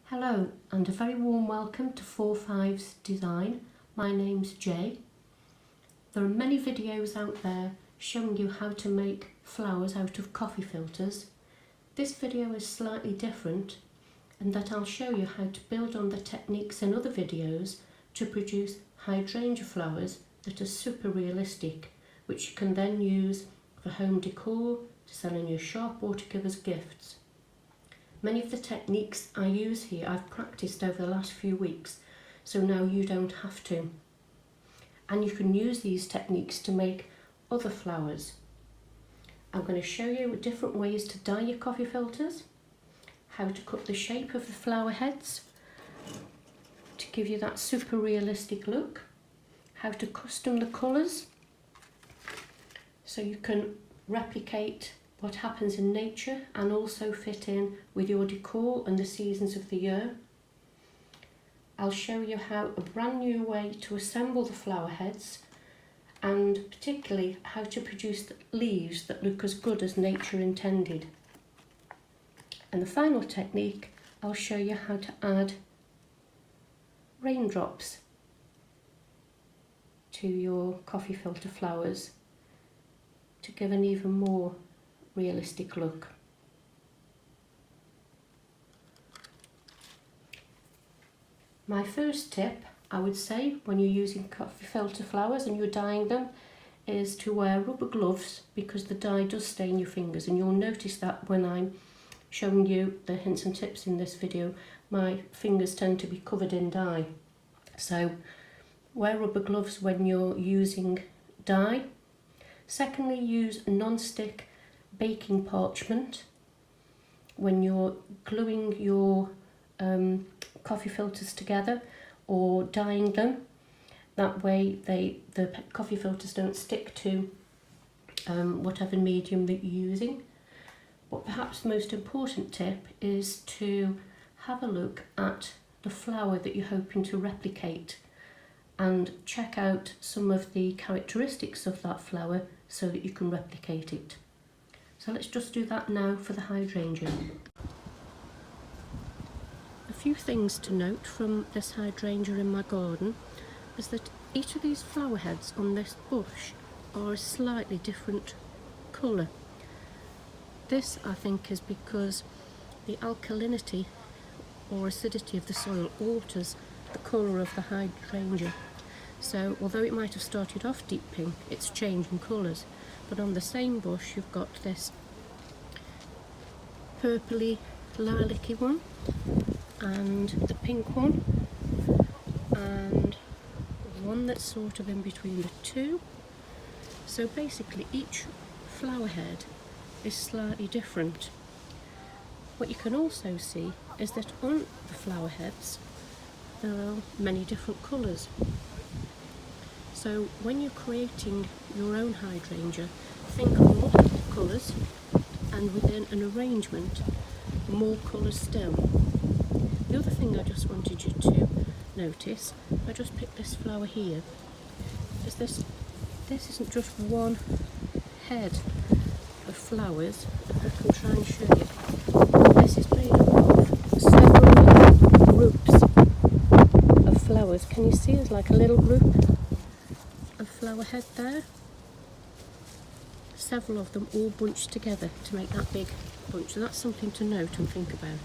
Hello and a very warm welcome to 4-5's Design. My name's Jay. There are many videos out there showing you how to make flowers out of coffee filters. This video is slightly different in that I'll show you how to build on the techniques in other videos to produce hydrangea flowers that are super realistic, which you can then use for home decor, to sell in your shop or to give as gifts. Many of the techniques I use here I've practiced over the last few weeks, so now you don't have to. And you can use these techniques to make other flowers. I'm going to show you different ways to dye your coffee filters, how to cut the shape of the flower heads to give you that super realistic look, how to custom the colours so you can replicate what happens in nature and also fit in with your decor and the seasons of the year. I'll show you how a brand new way to assemble the flower heads, and particularly how to produce leaves that look as good as nature intended. And the final technique, I'll show you how to add raindrops to your coffee filter flowers to give an even more realistic look. My first tip, I would say, when you're using coffee filter flowers and you're dyeing them, is to wear rubber gloves, because the dye does stain your fingers, and you'll notice that when I'm showing you the hints and tips in this video, my fingers tend to be covered in dye. So wear rubber gloves when you're using dye. Secondly, use non-stick baking parchment when you're gluing your coffee filters together or dyeing them. That way the coffee filters don't stick to whatever medium that you're using. But perhaps the most important tip is to have a look at the flower that you're hoping to replicate and check out some of the characteristics of that flower so that you can replicate it. So let's just do that now for the hydrangea. A few things to note from this hydrangea in my garden is that each of these flower heads on this bush are a slightly different colour. This, I think, is because the alkalinity or acidity of the soil alters the colour of the hydrangea. So although it might have started off deep pink, it's changing colours. But on the same bush you've got this purpley lilac-y one and the pink one and one that's sort of in between the two. So basically each flower head is slightly different. What you can also see is that on the flower heads there are many different colours. So when you're creating your own hydrangea, think of more colours, and within an arrangement, more colours still. The other thing I just wanted you to notice, I just picked this flower here, is this isn't just one head of flowers. I can try and show you. This is made up of several groups of flowers. Can you see it's like a little group of flower head there? Several of them all bunched together to make that big bunch. So that's something to note and think about.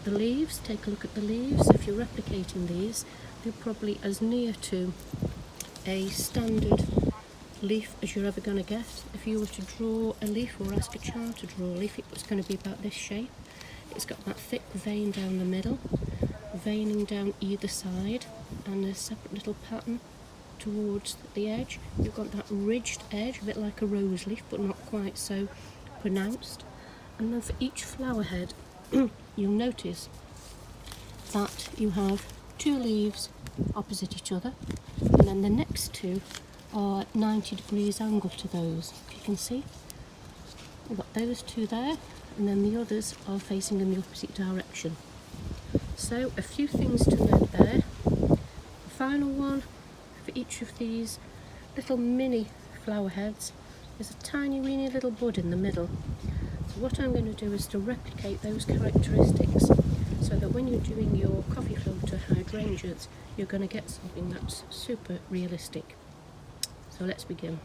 The leaves, take a look at the leaves. If you're replicating these, they're probably as near to a standard leaf as you're ever going to get. If you were to draw a leaf or ask a child to draw a leaf, it was going to be about this shape. It's got that thick vein down the middle, veining down either side, and a separate little pattern towards the edge. You've got that ridged edge, a bit like a rose leaf, but not quite so pronounced. And then for each flower head, you'll notice that you have two leaves opposite each other, and then the next two are 90 degrees angle to those. If you can see, we've got those two there, and then the others are facing in the opposite direction. So a few things to note there. The final one, for each of these little mini flower heads, is a tiny weeny little bud in the middle. So what I'm going to do is to replicate those characteristics. so that when you're doing your coffee filter hydrangeas, you're going to get something that's super realistic. So let's begin.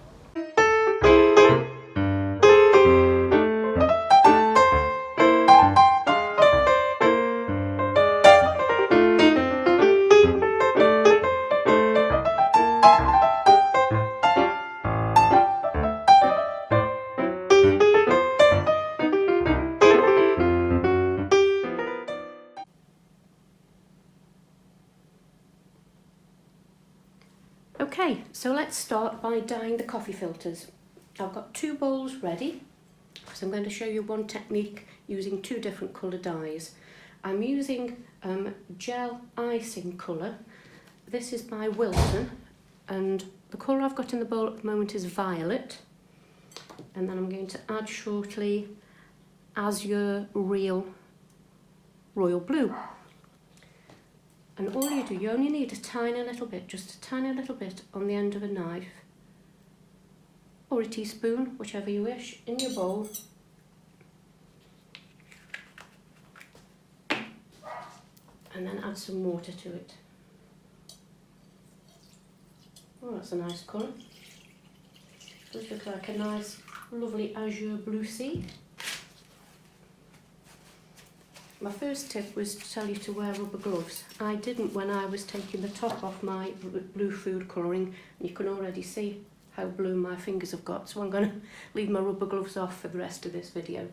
Okay, so let's start by dyeing the coffee filters. I've got 2 bowls ready, so I'm going to show you one technique using 2 different colour dyes. I'm using gel icing colour. This is by Wilton, and the colour I've got in the bowl at the moment is violet. And then I'm going to add shortly azure real royal blue. And all you do, you only need a tiny little bit, just a tiny little bit on the end of a knife or a teaspoon, whichever you wish, in your bowl. And then add some water to it. Oh, that's a nice colour. Does look like a nice, lovely azure blue sea. My first tip was to tell you to wear rubber gloves. I didn't when I was taking the top off my blue food colouring, and you can already see how blue my fingers have got, so I'm going to leave my rubber gloves off for the rest of this video.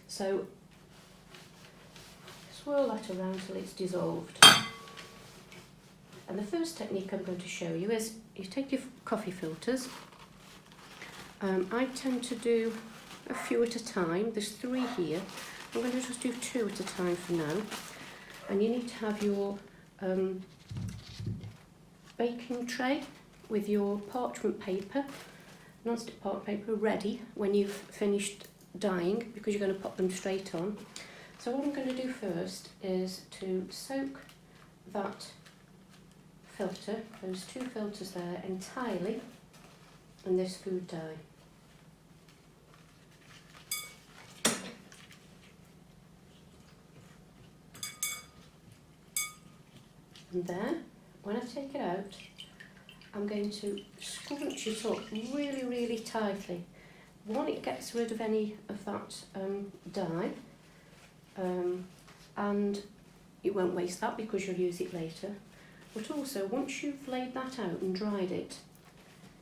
So swirl that around till it's dissolved. And the first technique I'm going to show you is you take your coffee filters. I tend to do a few at a time. There's 3 here. I'm going to just do 2 at a time for now. And you need to have your baking tray with your parchment paper, non-stick parchment paper, ready when you've finished dyeing, because you're going to pop them straight on. So what I'm going to do first is to soak that filter, those 2 filters there, entirely in this food dye. And then, when I take it out, I'm going to scrunch it up really, really tightly. One, it gets rid of any of that dye, and you won't waste that because you'll use it later. But also, once you've laid that out and dried it,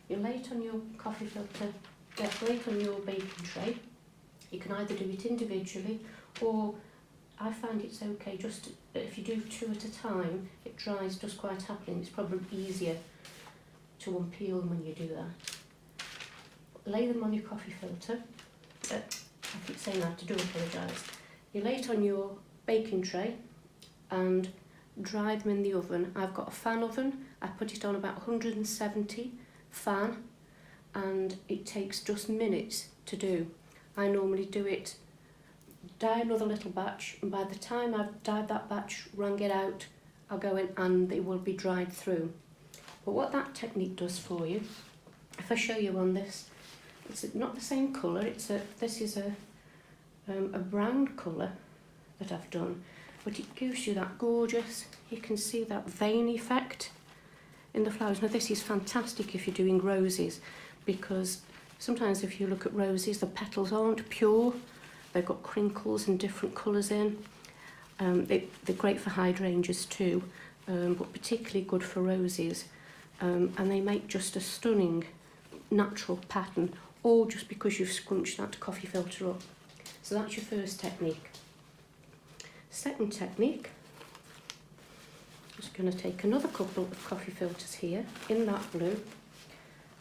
you lay it on your coffee filter, lay it on your baking tray. You can either do it individually, or I find it's okay just if you do 2 at a time, it dries just quite happily, and it's probably easier to unpeel them when you do that. Lay them on your coffee filter. I keep saying that, I do apologise. You lay it on your baking tray and dry them in the oven. I've got a fan oven. I put it on about 170 fan, and it takes just minutes to do. I normally do it, dye another little batch, and by the time I've dyed that batch, wrung it out, I'll go in and they will be dried through. But what that technique does for you, if I show you on this, it's not the same colour. This is a brown colour that I've done, but it gives you that gorgeous, you can see that vein effect in the flowers. Now this is fantastic if you're doing roses, because sometimes if you look at roses, the petals aren't pure. They've got crinkles and different colours in. They're great for hydrangeas too, but particularly good for roses. And they make just a stunning natural pattern, all just because you've scrunched that coffee filter up. So that's your first technique. Second technique, I'm just going to take another couple of coffee filters here in that blue,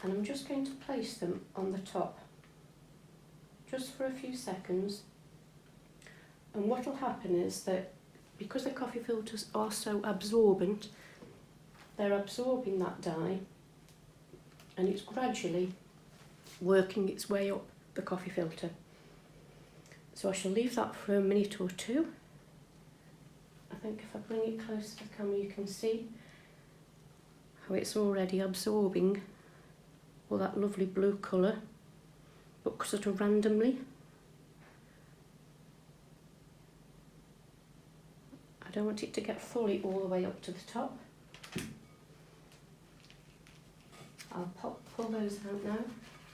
and I'm just going to place them on the top, just for a few seconds. And what will happen is that because the coffee filters are so absorbent, they're absorbing that dye, and it's gradually working its way up the coffee filter. So I shall leave that for a minute or 2. I think if I bring it close to the camera, you can see how it's already absorbing all that lovely blue colour, but sort of randomly. don't want it to get fully all the way up to the top. I'll pull those out now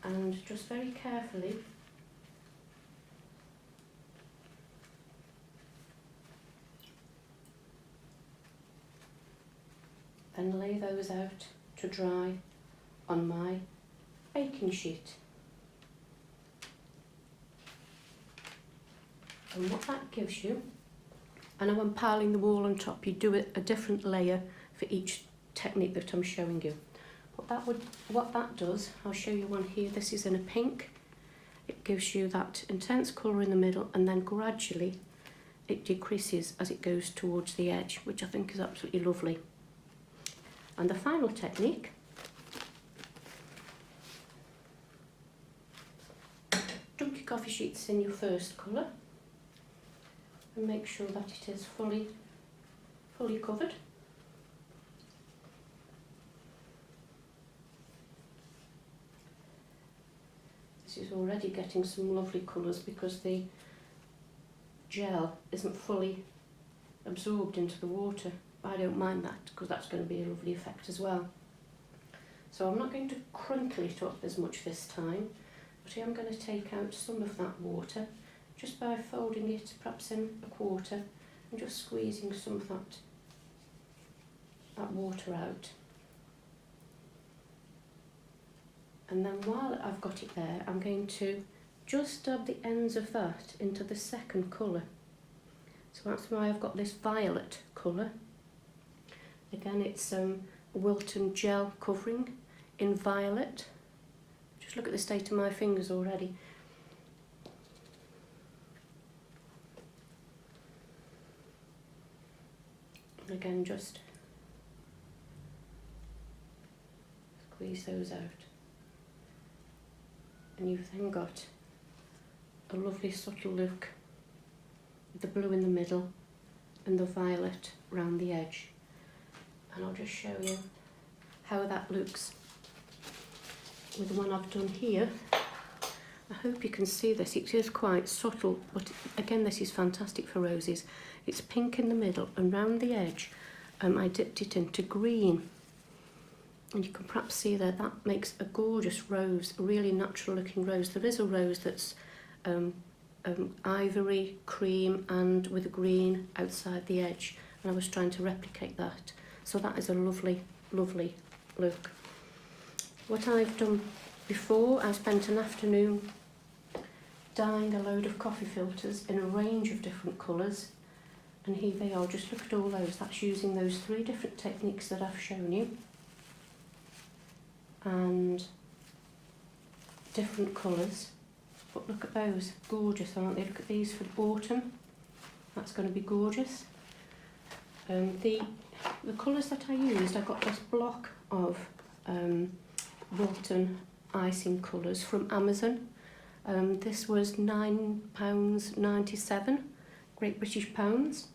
and just very carefully and lay those out to dry on my baking sheet. And what that gives you, I know when piling the wall on top you do a different layer for each technique that I'm showing you. What that does, I'll show you one here. This is in a pink. It gives you that intense colour in the middle, and then gradually it decreases as it goes towards the edge, which I think is absolutely lovely. And the final technique, dunk your coffee sheets in your first colour and make sure that it is fully covered. This is already getting some lovely colours because the gel isn't fully absorbed into the water. I don't mind that because that's going to be a lovely effect as well. So I'm not going to crinkle it up as much this time, but I am going to take out some of that water just by folding it perhaps in a quarter and just squeezing some of that water out. And then while I've got it there, I'm going to just dab the ends of that into the second colour. So that's why I've got this violet colour. Again, it's Wilton gel covering in violet. Just look at the state of my fingers already. And again, just squeeze those out. And you've then got a lovely subtle look with the blue in the middle and the violet round the edge. And I'll just show you how that looks with the one I've done here. I hope you can see this. It is quite subtle, but again, this is fantastic for roses. It's pink in the middle, and round the edge I dipped it into green. And you can perhaps see there, that makes a gorgeous rose, a really natural looking rose. There is a rose that's ivory, cream, and with a green outside the edge. And I was trying to replicate that. So that is a lovely, lovely look. What I've done before, I spent an afternoon dyeing a load of coffee filters in a range of different colours. And here they are, just look at all those. That's using those 3 different techniques that I've shown you. And different colours, but look at those, gorgeous, aren't they? Look at these for the autumn, that's going to be gorgeous. The colours that I used, I got this block of Wilton icing colours from Amazon. This was £9.97, Great British pounds,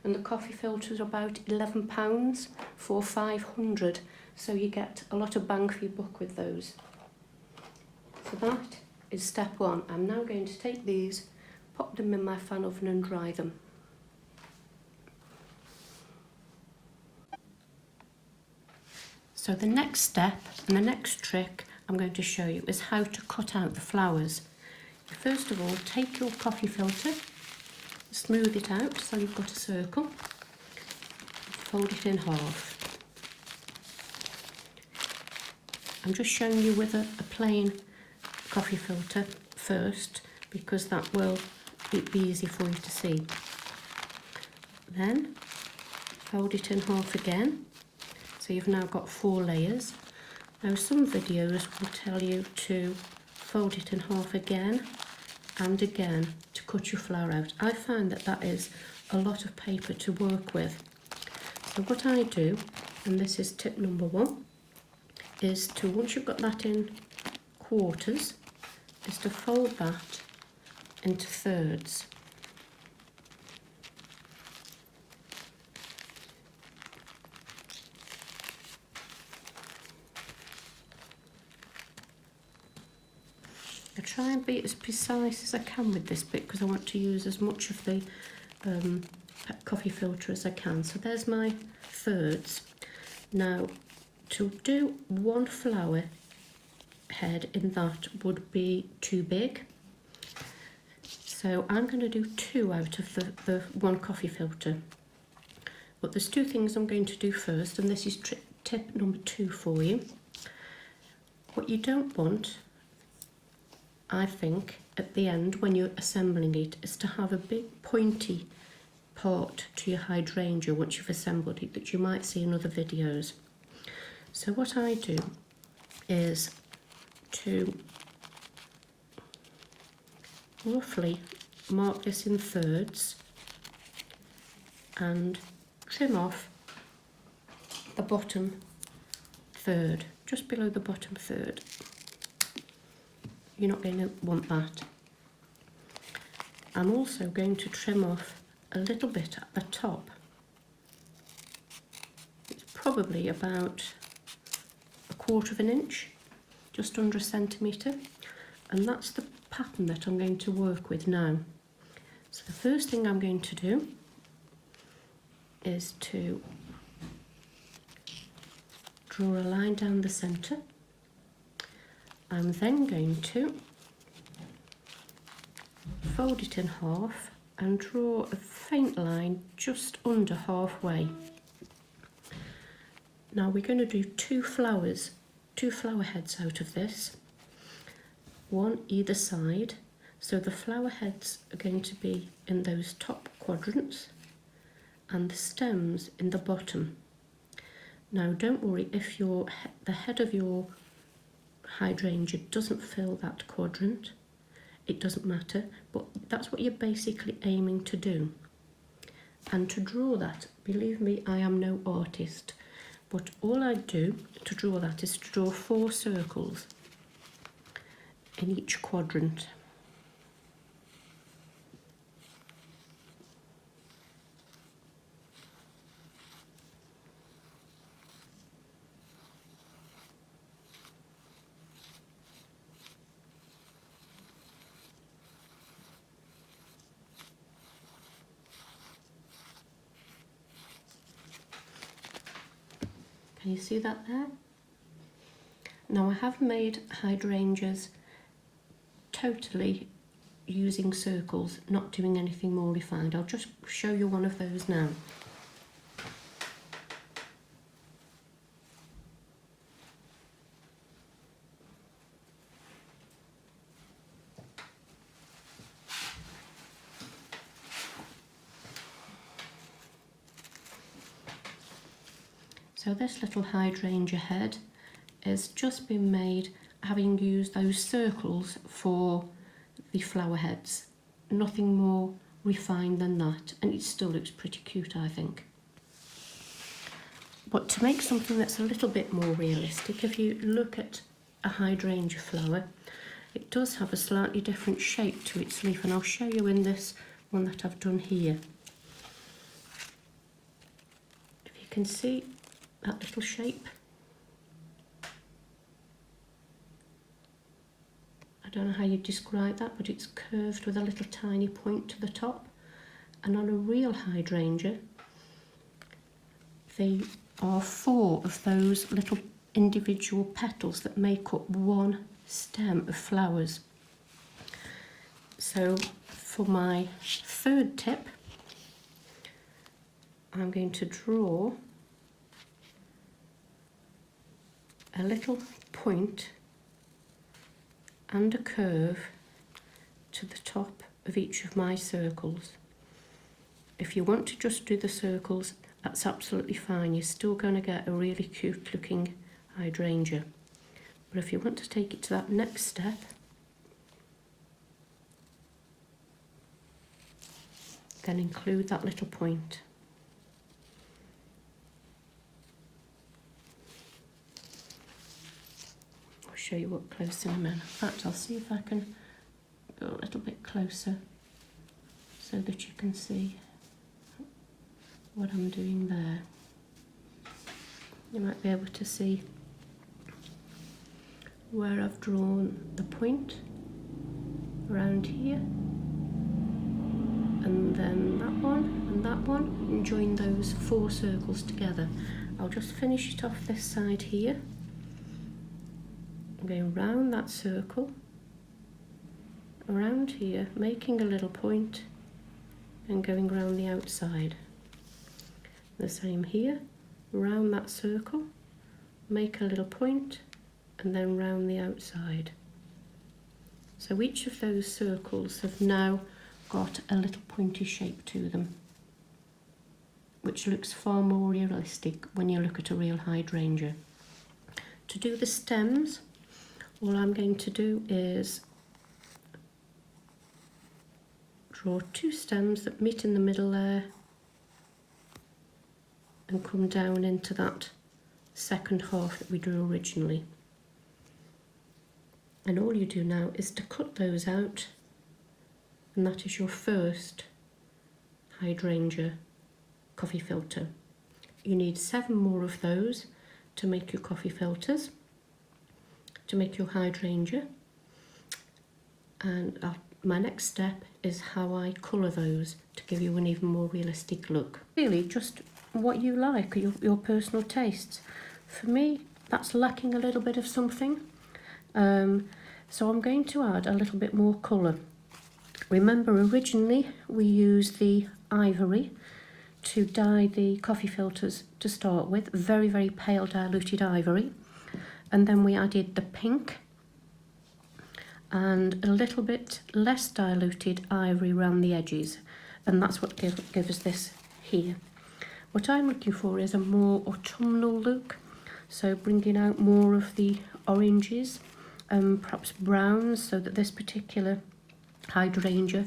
and the coffee filters are about £11 for 500. So you get a lot of bang for your buck with those. So that is step 1. I'm now going to take these, pop them in my fan oven and dry them. So the next step and the next trick I'm going to show you is how to cut out the flowers. You first of all take your coffee filter, smooth it out so you've got a circle, fold it in half. I'm just showing you with a plain coffee filter first because that will be easy for you to see. Then fold it in half again, so you've now got 4 layers. Now some videos will tell you to fold it in half again and again to cut your flower out. I find that that is a lot of paper to work with. So what I do, and this is tip number 1, is to, once you've got that in quarters, is to fold that into thirds. I try and be as precise as I can with this bit because I want to use as much of the coffee filter as I can. So there's my thirds. Now, to do one flower head in that would be too big. So I'm going to do 2 out of the one coffee filter. But there's 2 things I'm going to do first, and this is tip number 2 for you. What you don't want, I think, at the end when you're assembling it, is to have a big pointy part to your hydrangea once you've assembled it that you might see in other videos. So what I do is to roughly mark this in thirds and trim off the bottom third, just below the bottom third. You're not going to want that. I'm also going to trim off a little bit at the top. It's probably about 1/4 of an inch, just under a centimetre, and that's the pattern that I'm going to work with now. So the first thing I'm going to do is to draw a line down the centre. I'm then going to fold it in half and draw a faint line just under halfway. Now we're going to do 2 flower heads out of this, one either side. So the flower heads are going to be in those top quadrants and the stems in the bottom. Now don't worry if the head of your hydrangea doesn't fill that quadrant, it doesn't matter, but that's what you're basically aiming to do. And to draw that, believe me, I am no artist, but all I do to draw that is to draw 4 circles in each quadrant. Can you see that there? Now I have made hydrangeas totally using circles, not doing anything more refined. I'll just show you one of those now. So this little hydrangea head has just been made having used those circles for the flower heads. Nothing more refined than that, and it still looks pretty cute, I think. But to make something that's a little bit more realistic, if you look at a hydrangea flower, it does have a slightly different shape to its leaf, and I'll show you in this one that I've done here. If you can see that little shape. I don't know how you describe that, but it's curved with a little tiny point to the top. And on a real hydrangea, there are 4 of those little individual petals that make up one stem of flowers. So for my third tip, I'm going to draw a little point and a curve to the top of each of my circles. If you want to just do the circles, that's absolutely fine. You're still going to get a really cute looking hydrangea. But if you want to take it to that next step, then include that little point. Show you up close in a minute. In fact, I'll see if I can go a little bit closer so that you can see what I'm doing there. You might be able to see where I've drawn the point around here, and then that one and that one, and join those 4 circles together. I'll just finish it off this side here. I'm going round that circle, around here, making a little point and going round the outside. The same here, round that circle, make a little point and then round the outside. So each of those circles have now got a little pointy shape to them, which looks far more realistic when you look at a real hydrangea. To do the stems, all I'm going to do is draw 2 stems that meet in the middle there and come down into that second half that we drew originally. And all you do now is to cut those out, and that is your first hydrangea coffee filter. You need 7 more of those to make your coffee filters, to make your hydrangea. And my next step is how I colour those to give you an even more realistic look. Really just what you like, your personal tastes. For me, that's lacking a little bit of something. So I'm going to add a little bit more colour. Remember, originally we used the ivory to dye the coffee filters to start with, very, very pale diluted ivory. And then we added the pink and a little bit less diluted ivory around the edges. And that's what gives us this here. What I'm looking for is a more autumnal look. So bringing out more of the oranges, perhaps browns, so that this particular hydrangea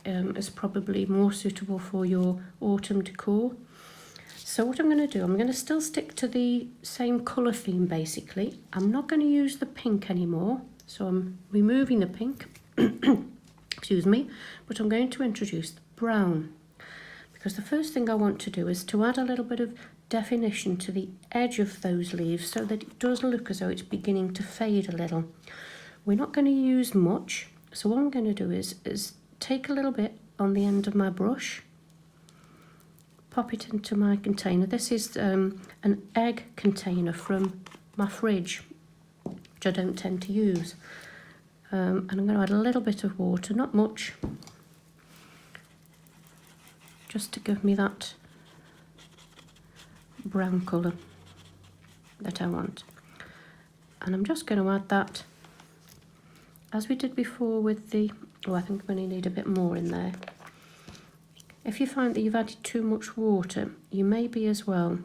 is probably more suitable for your autumn decor. So what I'm going to do, I'm going to still stick to the same colour theme basically. I'm not going to use the pink anymore, so I'm removing the pink, excuse me, but I'm going to introduce the brown. Because the first thing I want to do is to add a little bit of definition to the edge of those leaves so that it does look as though it's beginning to fade a little. We're not going to use much, so what I'm going to do is take a little bit on the end of my brush, pop it into my container. This is an egg container from my fridge, which I don't tend to use. And I'm going to add a little bit of water, not much, just to give me that brown colour that I want. And I'm just going to add that as we did before with the, oh, I think I'm going to need a bit more in there. If you find that you've added too much water, you may be as well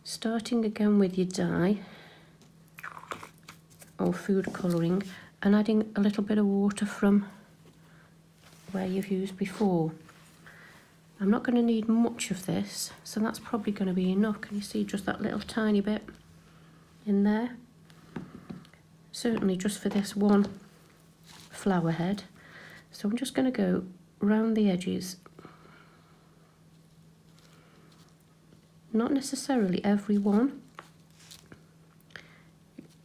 starting again with your dye or food colouring and adding a little bit of water from where you've used before. I'm not going to need much of this, so that's probably going to be enough. Can you see just that little tiny bit in there? Certainly just for this one flower head. So I'm just going to go round the edges. Not necessarily every one.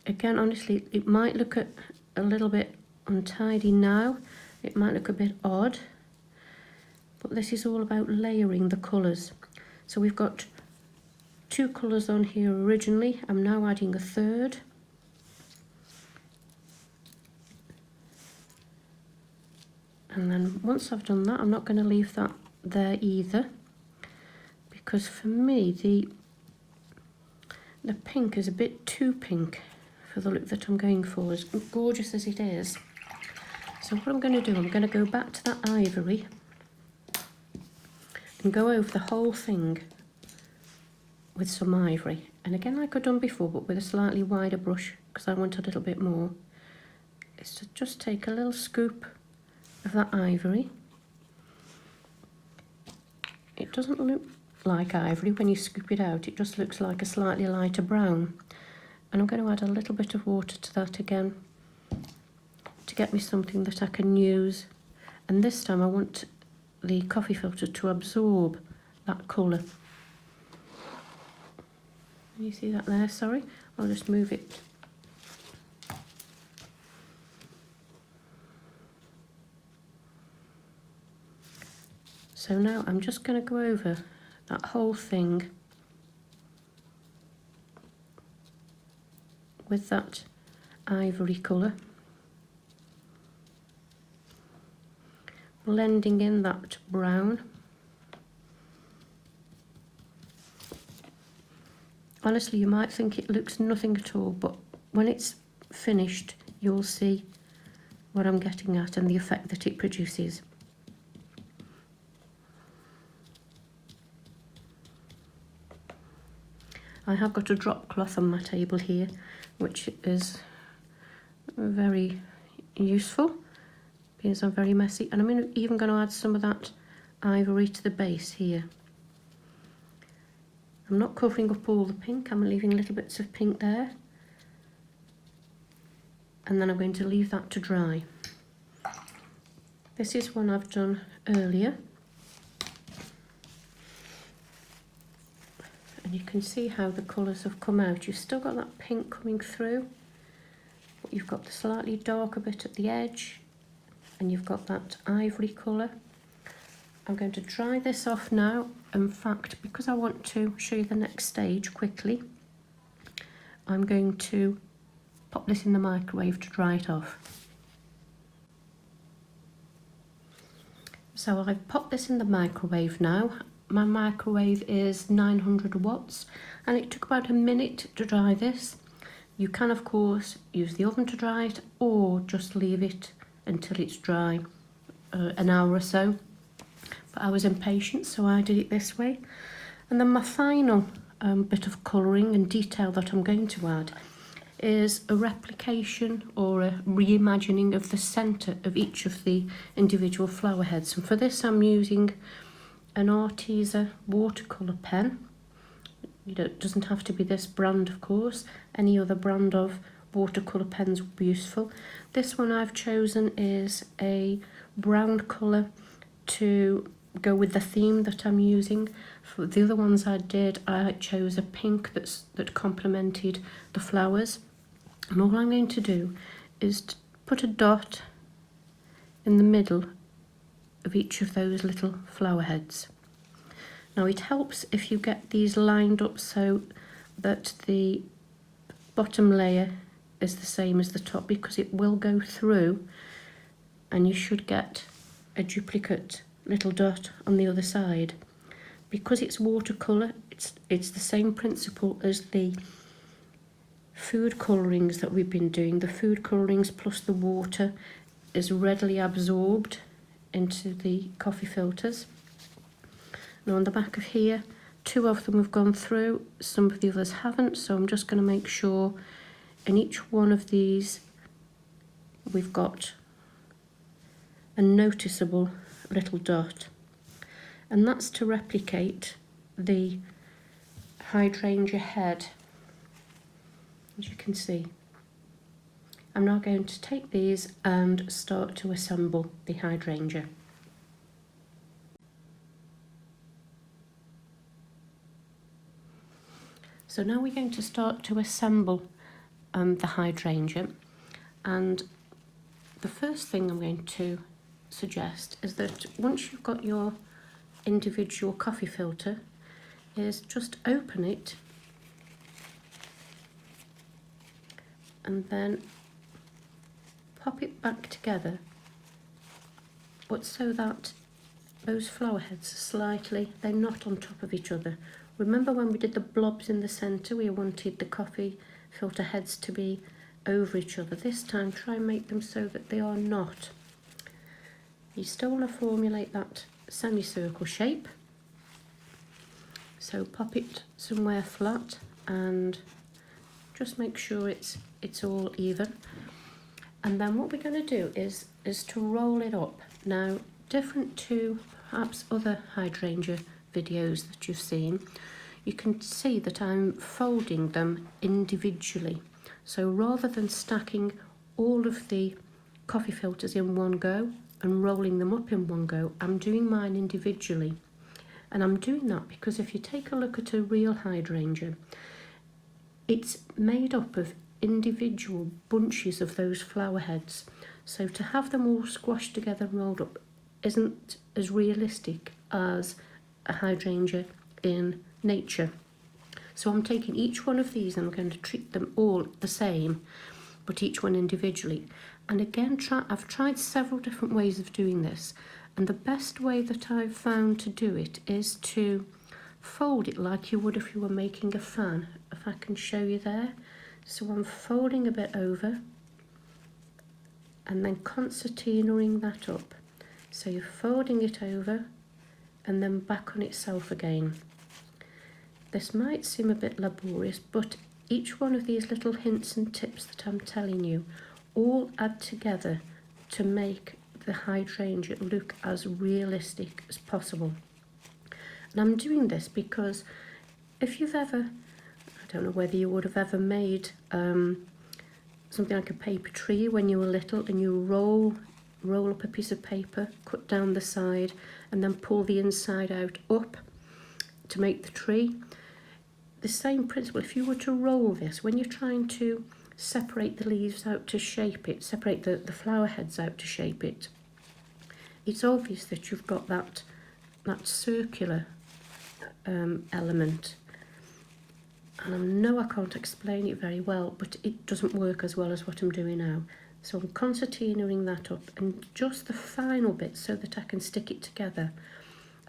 Again, honestly, it might look a little bit untidy now. It might look a bit odd. But this is all about layering the colours. So we've got 2 colours on here originally. I'm now adding a third. And then once I've done that, I'm not going to leave that there either, because for me the pink is a bit too pink for the look that I'm going for, as gorgeous as it is. So what I'm going to do, I'm going to go back to that ivory and go over the whole thing with some ivory. And again, like I've done before, but with a slightly wider brush, because I want a little bit more, is to just take a little scoop of that ivory. It doesn't look like ivory when you scoop it out, it just looks like a slightly lighter brown. And I'm going to add a little bit of water to that again to get me something that I can use. And this time I want the coffee filter to absorb that colour. You see that there? Sorry, I'll just move it. So now I'm just going to go over that whole thing with that ivory colour, blending in that brown. Honestly, you might think it looks nothing at all, but when it's finished, you'll see what I'm getting at and the effect that it produces. I have got a drop cloth on my table here, which is very useful because I'm very messy, and I'm even going to add some of that ivory to the base here. I'm not covering up all the pink, I'm leaving little bits of pink there, and then I'm going to leave that to dry. This is one I've done earlier, and you can see how the colours have come out. You've still got that pink coming through, but you've got the slightly darker bit at the edge, and you've got that ivory colour. I'm going to dry this off now. In fact, because I want to show you the next stage quickly, I'm going to pop this in the microwave to dry it off. So I've popped this in the microwave now. My microwave is 900 watts and it took about a minute to dry this. You can of course use the oven to dry it, or just leave it until it's dry, an hour or so. But I was impatient, so I did it this way. And then my final bit of colouring and detail that I'm going to add is a replication or a reimagining of the centre of each of the individual flower heads. And for this I'm using an Arteza watercolour pen. It doesn't have to be this brand, of course. Any other brand of watercolour pens would be useful. This one I've chosen is a brown colour to go with the theme that I'm using. For the other ones I chose a pink that complemented the flowers. And all I'm going to do is to put a dot in the middle of each of those little flower heads. Now it helps if you get these lined up so that the bottom layer is the same as the top, because it will go through and you should get a duplicate little dot on the other side. Because it's watercolour, it's the same principle as the food colourings that we've been doing. The food colourings plus the water is readily absorbed into the coffee filters. Now on the back of here, 2 of them have gone through, some of the others haven't, so I'm just going to make sure in each one of these we've got a noticeable little dot, and that's to replicate the hydrangea head. As you can see, I'm now going to take these and start to assemble the hydrangea. So now we're going to start to assemble the hydrangea, and the first thing I'm going to suggest is that once you've got your individual coffee filter, is just open it and then pop it back together, but so that those flower heads are slightly, they're not on top of each other. Remember when we did the blobs in the centre, we wanted the coffee filter heads to be over each other. This time try and make them so that they are not. You still want to formulate that semicircle shape, so pop it somewhere flat and just make sure it's all even. And then what we're going to do is to roll it up. Now, different to perhaps other hydrangea videos that you've seen, you can see that I'm folding them individually. So rather than stacking all of the coffee filters in one go and rolling them up in one go, I'm doing mine individually. And I'm doing that because if you take a look at a real hydrangea, it's made up of individual bunches of those flower heads. So to have them all squashed together and rolled up isn't as realistic as a hydrangea in nature. So I'm taking each one of these and I'm going to treat them all the same, but each one individually. And again, I've tried several different ways of doing this, and the best way that I've found to do it is to fold it like you would if you were making a fan. If I can show you there. So I'm folding a bit over and then concertinaing that up. So you're folding it over and then back on itself again. This might seem a bit laborious, but each one of these little hints and tips that I'm telling you all add together to make the hydrangea look as realistic as possible. And I'm doing this because if you've ever, I don't know whether you would have ever made something like a paper tree when you were little, and you roll up a piece of paper, cut down the side and then pull the inside out up to make the tree. The same principle, if you were to roll this, when you're trying to separate the leaves out to shape it, separate the flower heads out to shape it, it's obvious that you've got that circular element. And I know I can't explain it very well, but it doesn't work as well as what I'm doing now. So I'm concertinaing that up, and just the final bit so that I can stick it together,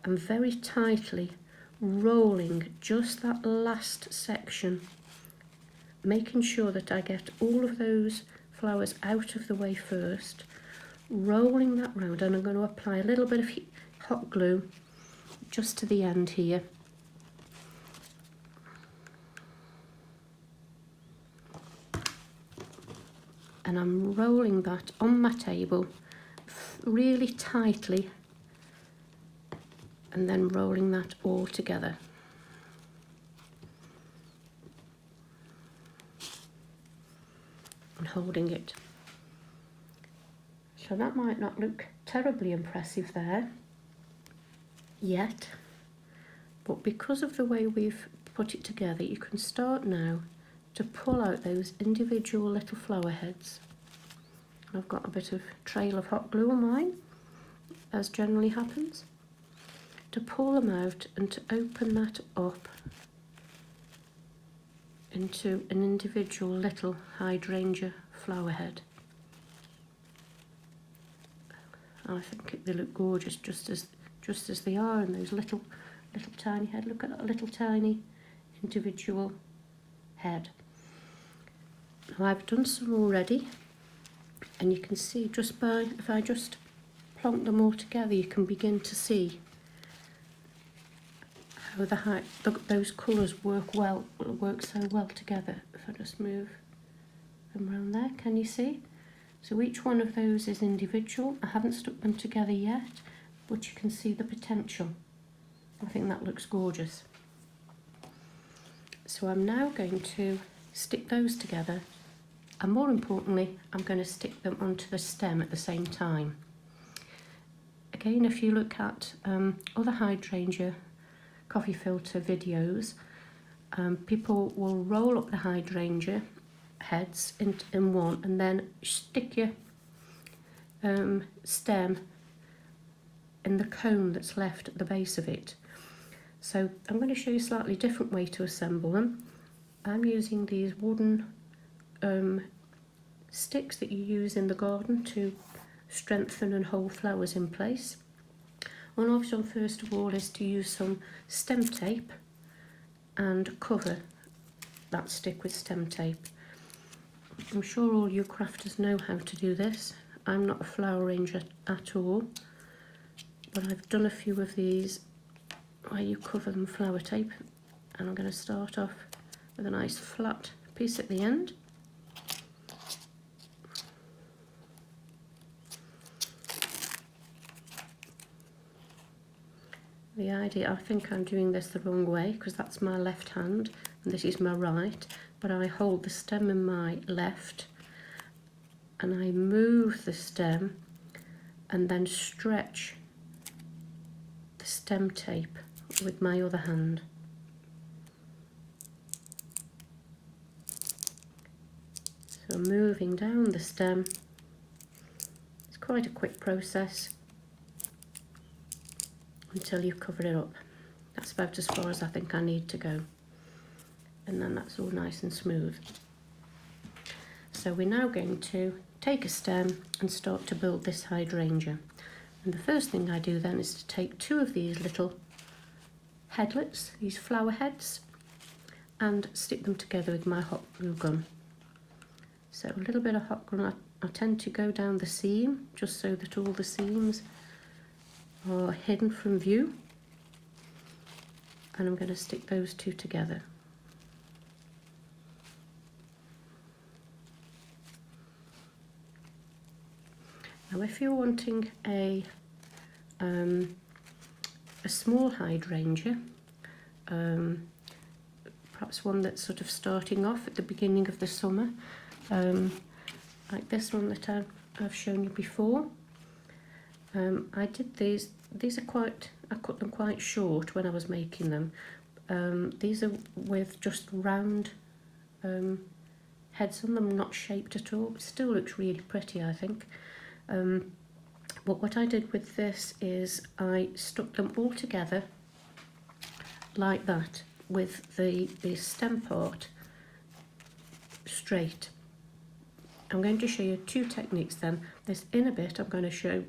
I'm very tightly rolling just that last section, making sure that I get all of those flowers out of the way first, rolling that round, and I'm going to apply a little bit of hot glue just to the end here. And I'm rolling that on my table really tightly, and then rolling that all together. And holding it. So that might not look terribly impressive there yet, but because of the way we've put it together, you can start now to pull out those individual little flower heads. I've got a bit of trail of hot glue on mine, as generally happens, to pull them out and to open that up into an individual little hydrangea flower head. I think they look gorgeous just as they are, in those little tiny head. Look at that little tiny individual head. Now I've done some already, and you can see just by, if I just plonk them all together, you can begin to see how those colours work so well together. If I just move them around there, can you see? So each one of those is individual. I haven't stuck them together yet, but you can see the potential. I think that looks gorgeous. So I'm now going to stick those together, and more importantly, I'm going to stick them onto the stem at the same time. Again, if you look at other hydrangea coffee filter videos, people will roll up the hydrangea heads in one and then stick your stem in the cone that's left at the base of it. So I'm going to show you a slightly different way to assemble them. I'm using these wooden sticks that you use in the garden to strengthen and hold flowers in place. What I've done first of all is to use some stem tape and cover that stick with stem tape. I'm sure all you crafters know how to do this. I'm not a flower arranger at all, but I've done a few of these where you cover them with flower tape, and I'm going to start off with a nice flat piece at the end. The idea, I think I'm doing this the wrong way because that's my left hand and this is my right, but I hold the stem in my left and I move the stem and then stretch the stem tape with my other hand. So moving down the stem, it's quite a quick process. until you cover it up. That's about as far as I think I need to go. And then that's all nice and smooth. So we're now going to take a stem and start to build this hydrangea. And the first thing I do then is to take 2 of these little headlets, these flower heads, and stick them together with my hot glue gun. So a little bit of hot glue, I tend to go down the seam just so that all the seams are hidden from view. And I'm going to stick those 2 together. Now if you're wanting a small hydrangea, perhaps one that's sort of starting off at the beginning of the summer, like this one that I've shown you before. I did these are quite, I cut them quite short when I was making them. These are with just round heads on them, not shaped at all. It still looks really pretty, I think. But what I did with this is I stuck them all together like that, with the stem part straight. I'm going to show you 2 techniques then. This inner bit I'm going to show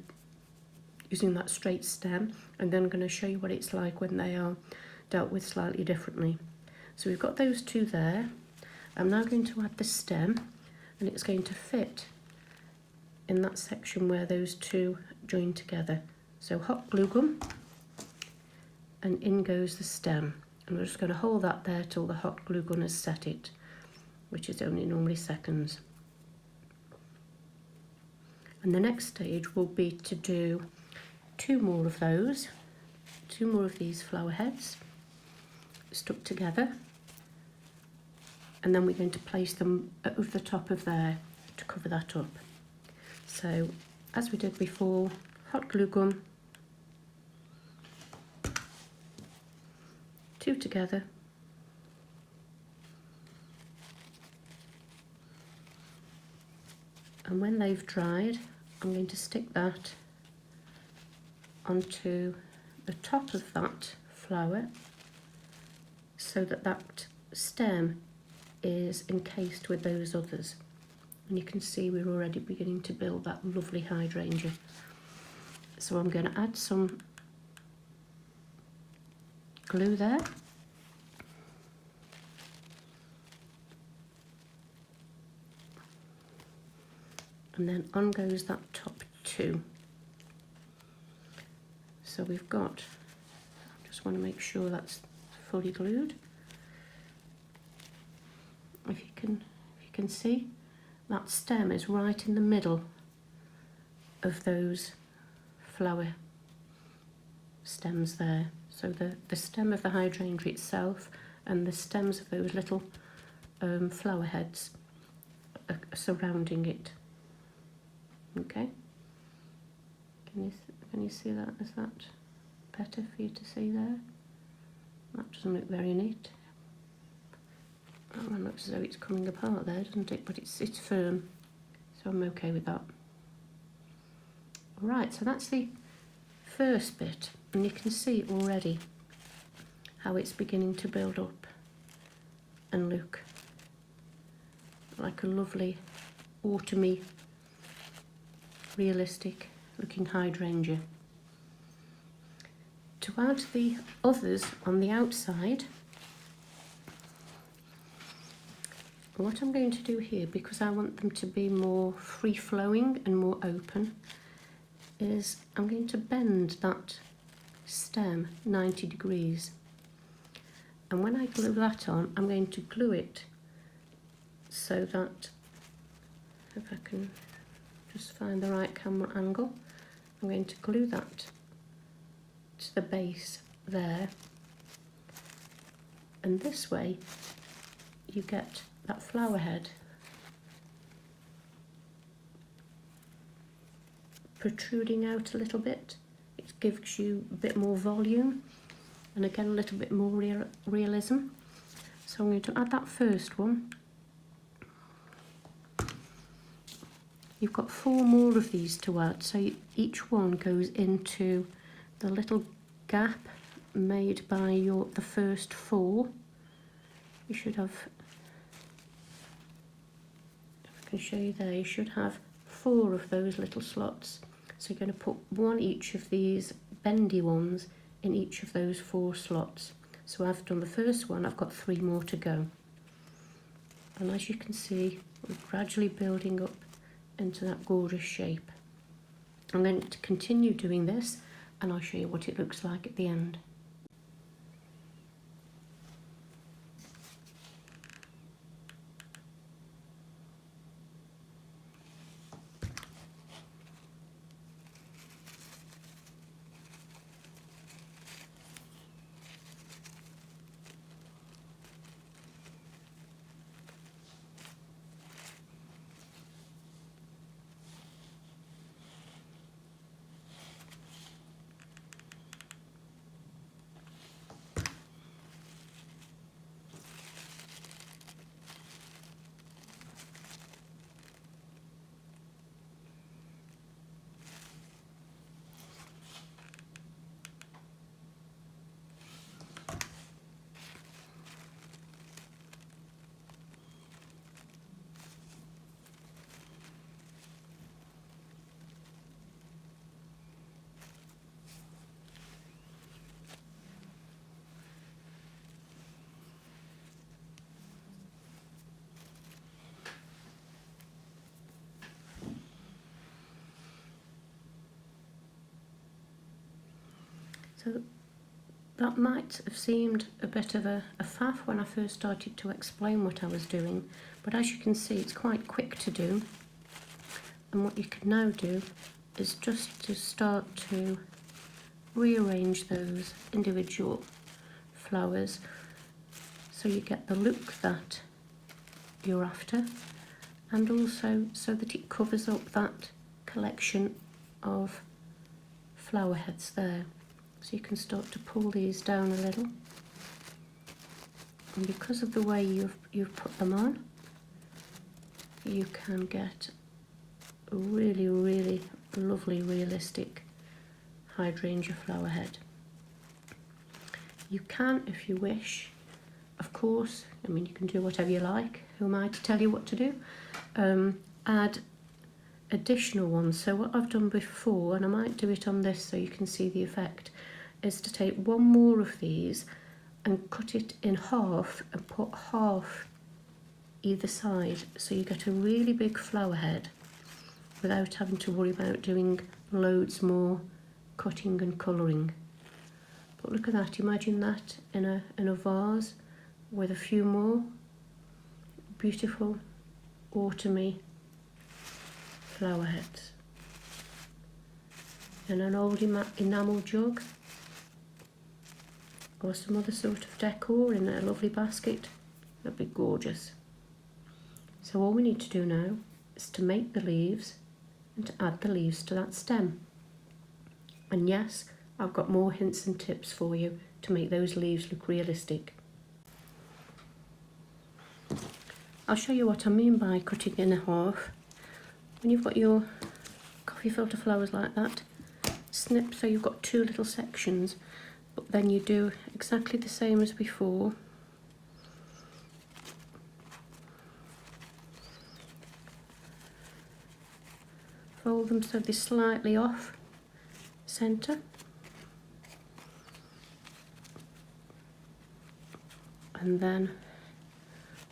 using that straight stem, and then I'm going to show you what it's like when they are dealt with slightly differently. So we've got those 2 there. I'm now going to add the stem, and it's going to fit in that section where those 2 join together. So hot glue gun, and in goes the stem. And we're just going to hold that there till the hot glue gun has set it, which is only normally seconds. And the next stage will be to do 2 more of those, 2 more of these flower heads stuck together, and then we're going to place them over the top of there to cover that up. So as we did before, hot glue gun, 2 together, and when they've dried, I'm going to stick that onto the top of that flower so that that stem is encased with those others. And you can see we're already beginning to build that lovely hydrangea. So I'm going to add some glue there. And then on goes that top 2. So we've got, I just want to make sure that's fully glued. If you can see, that stem is right in the middle of those flower stems there. So the stem of the hydrangea itself and the stems of those little flower heads are surrounding it. Okay, can you see that? Is that better for you to see there? That doesn't look very neat. That one looks as though it's coming apart there, doesn't it? But it's firm, so I'm okay with that. Right, so that's the first bit, and you can see already how it's beginning to build up and look like a lovely autumny, realistic looking hydrangea. To add the others on the outside, what I'm going to do here, because I want them to be more free-flowing and more open, is I'm going to bend that stem 90 degrees. And when I glue that on, I'm going to glue it so that, if I can just find the right camera angle, I'm going to glue that to the base there. And this way you get that flower head protruding out a little bit. It gives you a bit more volume and again a little bit more realism. So I'm going to add that first one. You've got 4 more of these to add, so each one goes into the little gap made by the first four. You should have, if I can show you there, you should have 4 of those little slots. So you're going to put one each of these bendy ones in each of those 4 slots. So I've done the first one, I've got 3 more to go. And as you can see, we're gradually building up into that gorgeous shape. I'm going to continue doing this and I'll show you what it looks like at the end. So that might have seemed a bit of a faff when I first started to explain what I was doing, but as you can see it's quite quick to do. And what you can now do is just to start to rearrange those individual flowers so you get the look that you're after, and also so that it covers up that collection of flower heads there. So you can start to pull these down a little, and because of the way you've put them on, you can get a really, really lovely, realistic hydrangea flower head. You can, if you wish, of course, I mean you can do whatever you like, who am I to tell you what to do, add additional ones. So what I've done before, and I might do it on this so you can see the effect, is to take one more of these and cut it in half and put half either side, so you get a really big flower head without having to worry about doing loads more cutting and colouring. But look at that, imagine that in a vase with a few more beautiful autumny flower heads. In an old enamel jug or some other sort of decor in a lovely basket, that'd be gorgeous. So all we need to do now is to make the leaves and to add the leaves to that stem. And yes, I've got more hints and tips for you to make those leaves look realistic. I'll show you what I mean by cutting in half. When you've got your coffee filter flowers like that, snip so you've got 2 little sections, but then you do exactly the same as before. Fold them so they're slightly off centre, and then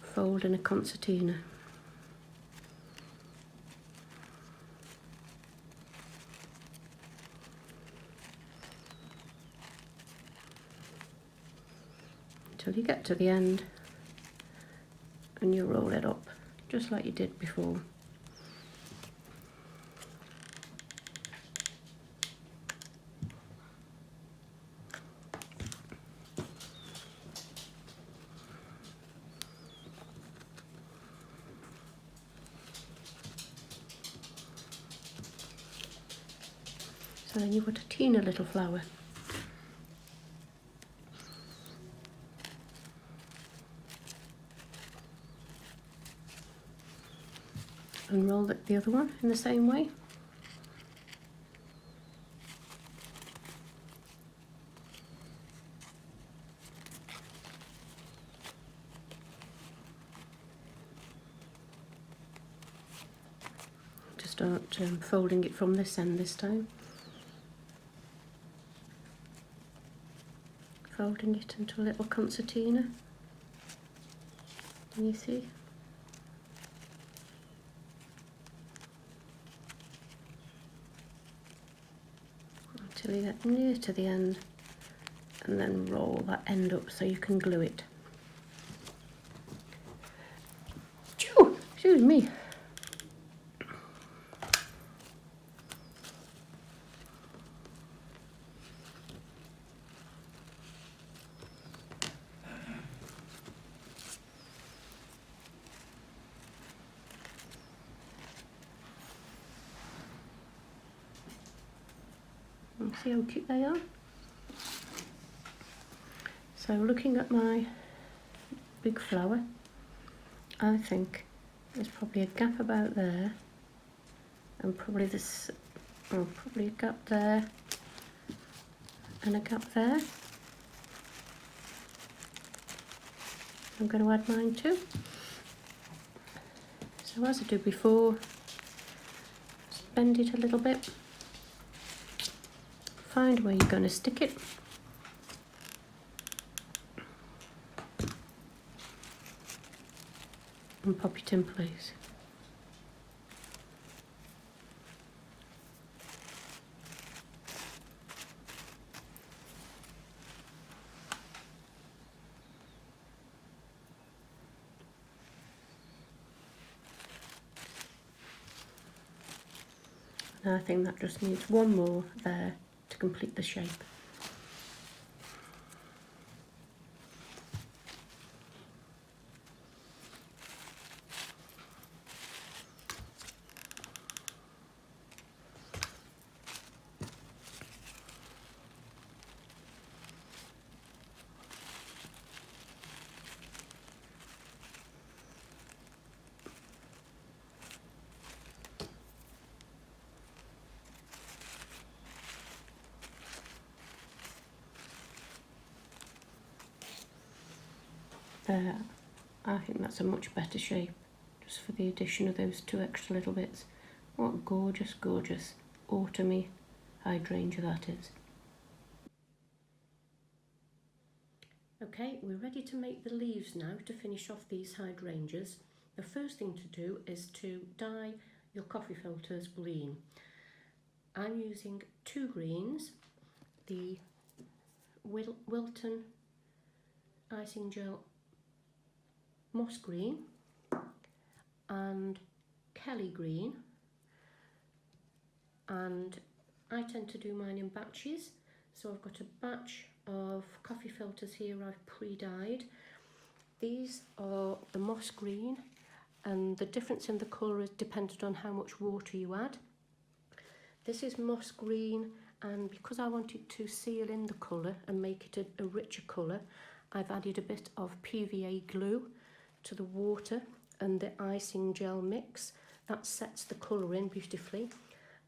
fold in a concertina. Until you get to the end, and you roll it up just like you did before. So then you've got a teeny little flower. And roll the other one in the same way. start folding it from this end this time. Folding it into a little concertina. Can you see? Until you get near to the end, and then roll that end up so you can glue it. Phew, excuse me. And see how cute they are? So looking at my big flower, I think there's probably a gap about there, and probably this, oh, probably a gap there, and a gap there. I'm going to add mine too. So as I did before, just bend it a little bit. Find where you're going to stick it. And pop it in place. And I think that just needs one more there to complete the shape. There, I think that's a much better shape, just for the addition of those two extra little bits. What gorgeous, gorgeous autumny hydrangea that is. Okay, we're ready to make the leaves now to finish off these hydrangeas. The first thing to do is to dye your coffee filters green. I'm using two greens, the Wilton icing gel moss green and Kelly green, and I tend to do mine in batches, so I've got a batch of coffee filters here I've pre-dyed. These are the moss green, and the difference in the colour is dependent on how much water you add. This is moss green, and because I wanted to seal in the colour and make it a richer colour, I've added a bit of PVA glue to the water and the icing gel mix. That sets the colour in beautifully.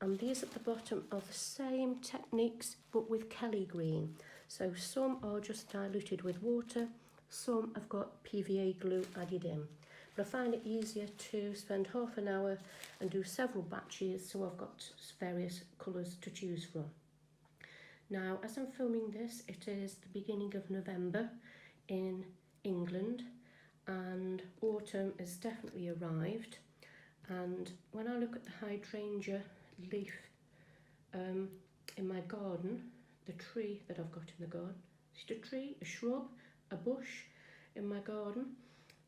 And these at the bottom are the same techniques but with Kelly green. So some are just diluted with water, some have got PVA glue added in. But I find it easier to spend half an hour and do several batches, so I've got various colours to choose from. Now, as I'm filming this, it is the beginning of November in England, and autumn has definitely arrived. And when I look at the hydrangea leaf in my garden, the tree that I've got in the garden, is it a tree, a shrub, a bush in my garden?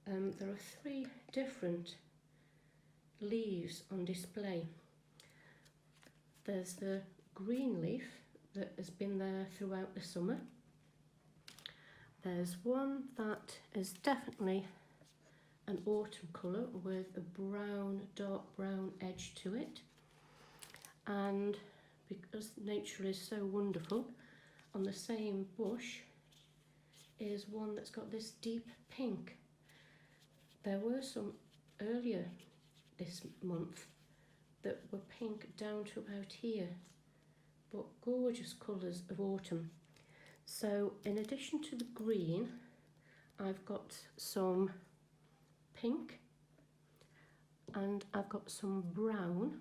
There are three different leaves on display. There's the green leaf that has been there throughout the summer. There's one that is definitely an autumn colour with a brown, dark brown edge to it. And because nature is so wonderful, on the same bush is one that's got this deep pink. There were some earlier this month that were pink down to about here, but gorgeous colours of autumn. So in addition to the green, I've got some pink and I've got some brown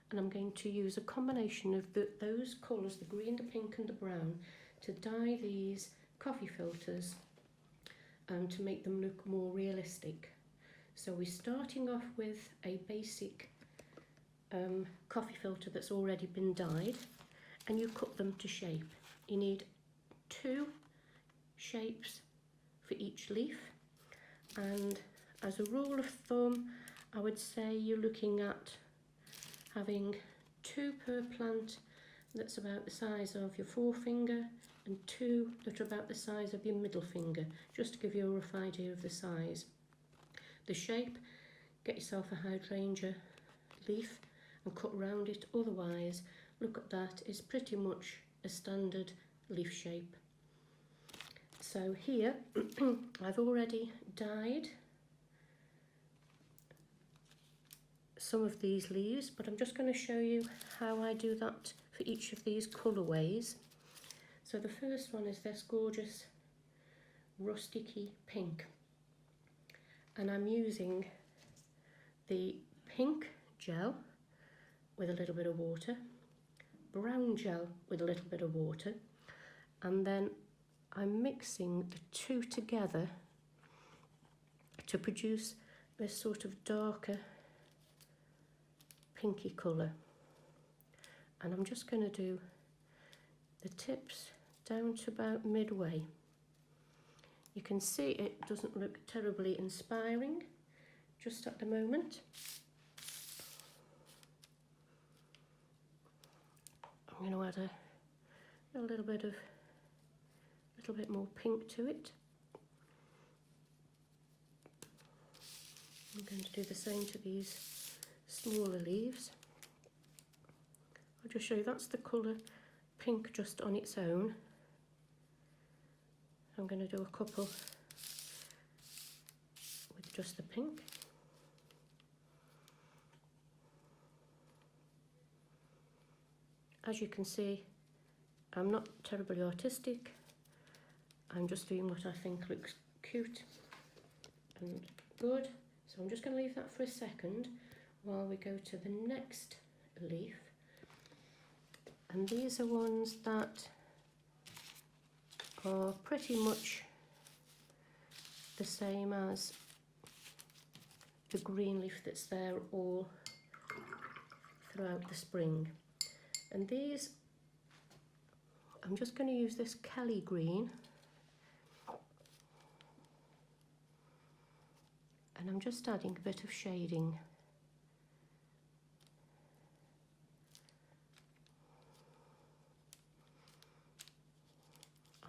and I'm going to use a combination of those colours, the green, the pink and the brown, to dye these coffee filters to make them look more realistic. So we're starting off with a basic coffee filter that's already been dyed, and you cut them to shape. You need 2 shapes for each leaf, and as a rule of thumb I would say you're looking at having 2 per plant that's about the size of your forefinger and 2 that are about the size of your middle finger, just to give you a rough idea of the size. The shape, get yourself a hydrangea leaf and cut round it, otherwise look at that, it's pretty much a standard leaf shape. So here I've already dyed some of these leaves, but I'm just going to show you how I do that for each of these colourways. So the first one is this gorgeous rusticy pink, and I'm using the pink gel with a little bit of water, brown gel with a little bit of water, and then I'm mixing the 2 together to produce this sort of darker pinky colour. And I'm just going to do the tips down to about midway. You can see it doesn't look terribly inspiring just at the moment. I'm going to add a little bit more pink to it. I'm going to do the same to these smaller leaves. I'll just show you, that's the colour pink just on its own. I'm going to do a couple with just the pink. As you can see, I'm not terribly artistic. I'm just doing what I think looks cute and good. So I'm just going to leave that for a second while we go to the next leaf. And these are ones that are pretty much the same as the green leaf that's there all throughout the spring. And these, I'm just going to use this Kelly green, and I'm just adding a bit of shading.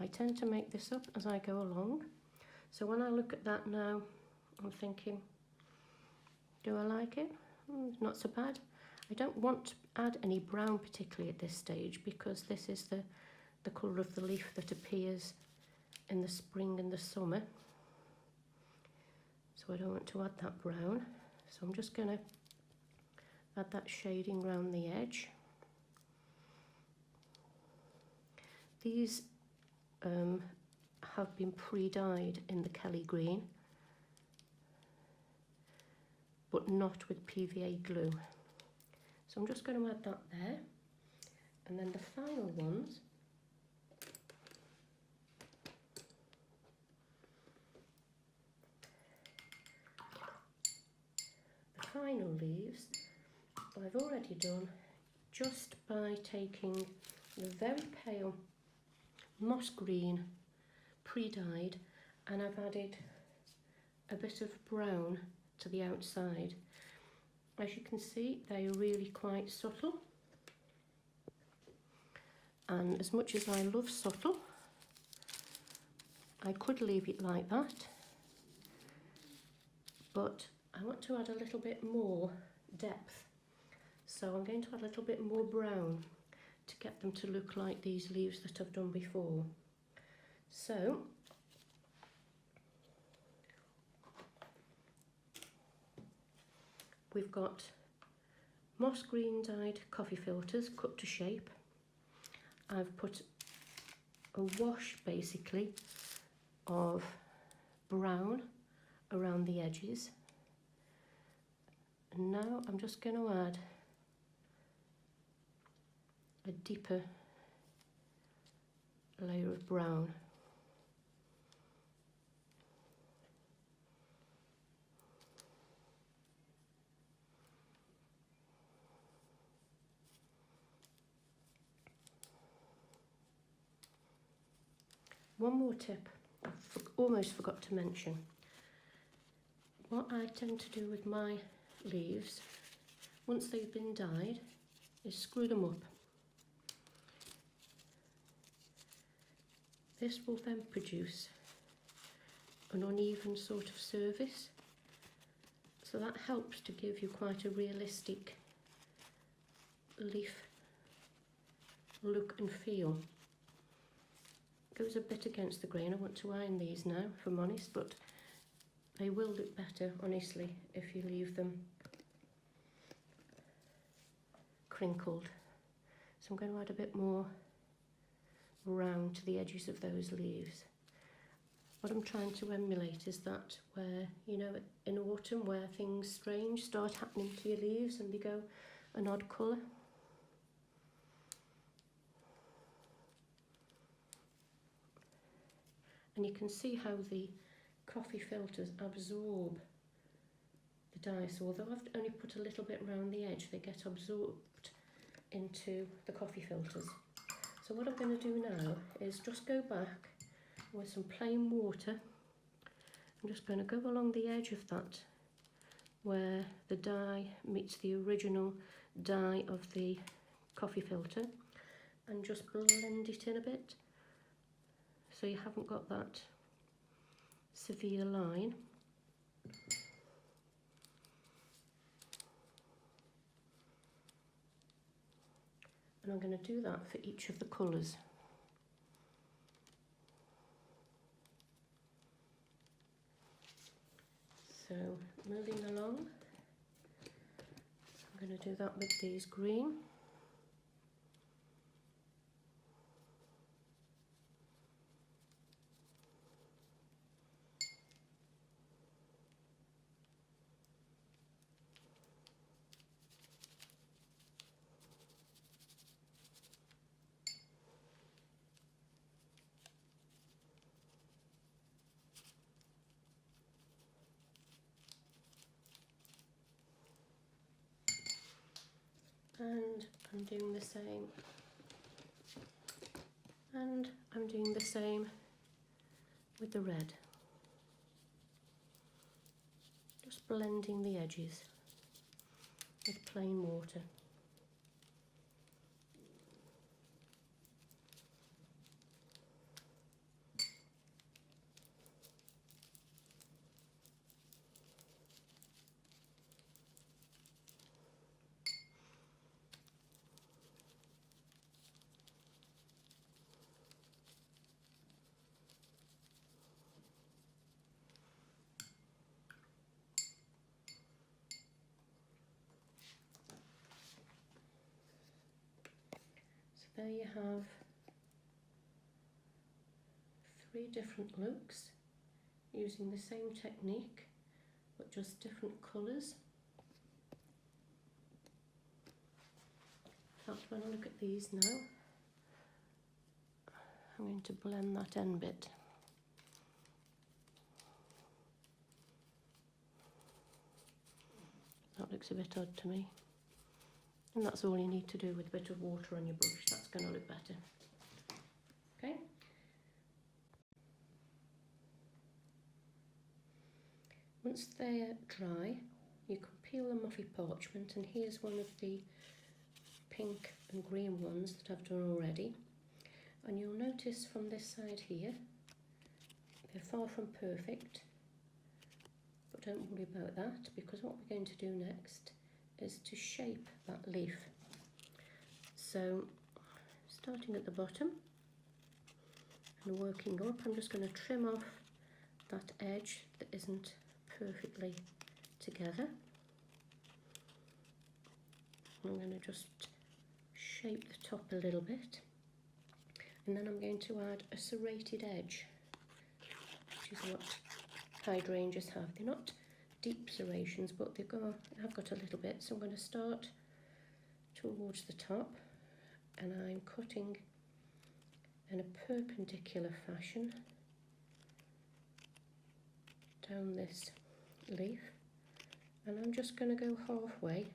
I tend to make this up as I go along, so when I look at that now, I'm thinking, do I like it? Not so bad. I don't want to add any brown particularly at this stage, because this is the colour of the leaf that appears in the spring and the summer. So I don't want to add that brown. So I'm just going to add that shading around the edge. These have been pre-dyed in the Kelly green, but not with PVA glue. So I'm just going to add that there. And then the final ones, the final leaves, I've already done just by taking the very pale moss green pre-dyed, and I've added a bit of brown to the outside. As you can see, they are really quite subtle, and as much as I love subtle, I could leave it like that, but I want to add a little bit more depth, so I'm going to add a little bit more brown to get them to look like these leaves that I've done before. So we've got moss green dyed coffee filters cut to shape. I've put a wash basically of brown around the edges, and now I'm just going to add a deeper layer of brown. One more tip I almost forgot to mention. What I tend to do with my leaves, once they've been dyed, is screw them up. This will then produce an uneven sort of surface, so that helps to give you quite a realistic leaf look and feel. Goes a bit against the grain. I want to iron these now, if I'm honest, but they will look better, honestly, if you leave them crinkled. So I'm going to add a bit more round to the edges of those leaves. What I'm trying to emulate is that where, you know, in autumn where things strange start happening to your leaves and they go an odd colour. And you can see how the coffee filters absorb the dye. So although I've only put a little bit around the edge, they get absorbed into the coffee filters. So what I'm going to do now is just go back with some plain water. I'm just going to go along the edge of that where the dye meets the original dye of the coffee filter and just blend it in a bit, so you haven't got that severe line. And I'm going to do that for each of the colours. So moving along, I'm going to do that with these green. And I'm doing the same. And I'm doing the same with the red. Just blending the edges with plain water. There you have 3 different looks using the same technique but just different colours. In fact, when I look at these now, I'm going to blend that end bit. That looks a bit odd to me. And that's all you need to do with a bit of water on your brush. That's going to look better. Okay. Once they're dry, you can peel them off your parchment, and here's one of the pink and green ones that I've done already. And you'll notice from this side here, they're far from perfect, but don't worry about that, because what we're going to do next is to shape that leaf. So starting at the bottom and working up, I'm just going to trim off that edge that isn't perfectly together. I'm going to just shape the top a little bit, and then I'm going to add a serrated edge, which is what hydrangeas have. They're not deep serrations, but I've got a little bit, so I'm going to start towards the top and I'm cutting in a perpendicular fashion down this leaf, and I'm just going to go halfway.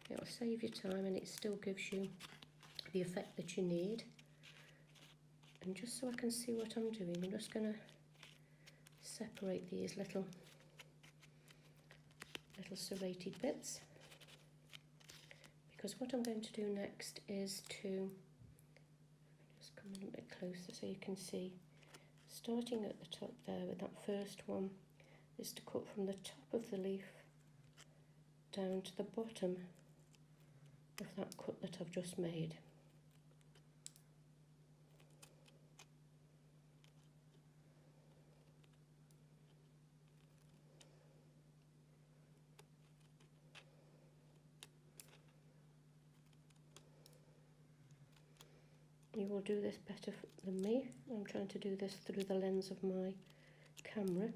It'll save you time and it still gives you the effect that you need. And just so I can see what I'm doing, I'm just going to separate these little serrated bits, because what I'm going to do next is to just come in a bit closer so you can see, starting at the top there with that first one, is to cut from the top of the leaf down to the bottom of that cut that I've just made. You will do this better than me. I'm trying to do this through the lens of my camera.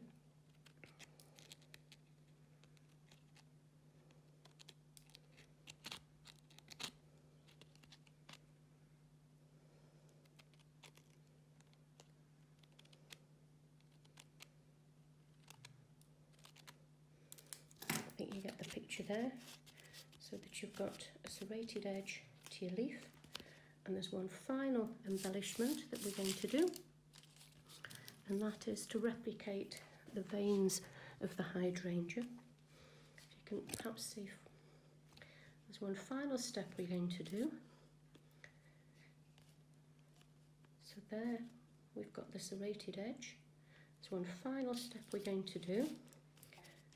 I think you get the picture there, so that you've got a serrated edge to your leaf. And there's one final embellishment that we're going to do, and that is to replicate the veins of the hydrangea. You can perhaps see there's one final step we're going to do. So there we've got the serrated edge. There's one final step we're going to do,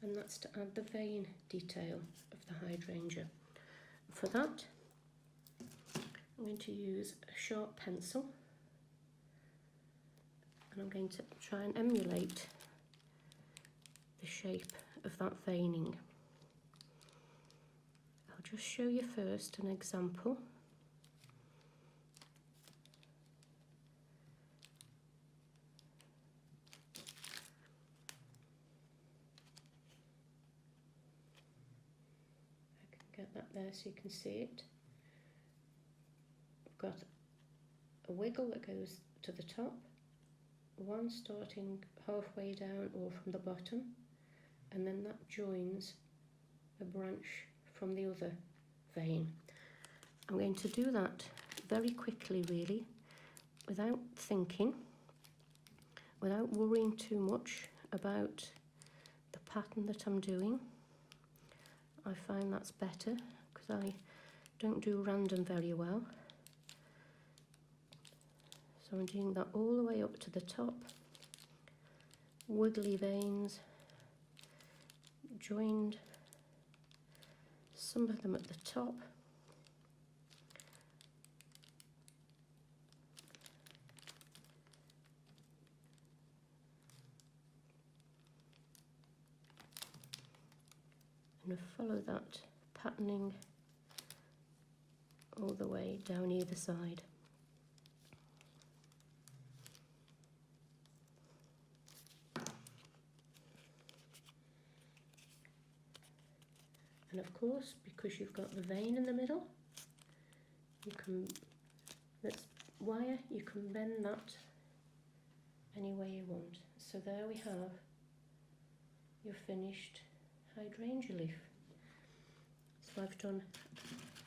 and that's to add the vein detail of the hydrangea. For that, I'm going to use a sharp pencil, and I'm going to try and emulate the shape of that veining. I'll just show you first an example. I can get that there so you can see it. Got a wiggle that goes to the top, one starting halfway down or from the bottom, and then that joins a branch from the other vein. I'm going to do that very quickly, really, without thinking, without worrying too much about the pattern that I'm doing. I find that's better because I don't do random very well. So I'm doing that all the way up to the top, wiggly veins, joined, some of them at the top, and I follow that patterning all the way down either side. And of course, because you've got the vein in the middle, you can, that's wire, you can bend that any way you want. So there we have your finished hydrangea leaf. So I've done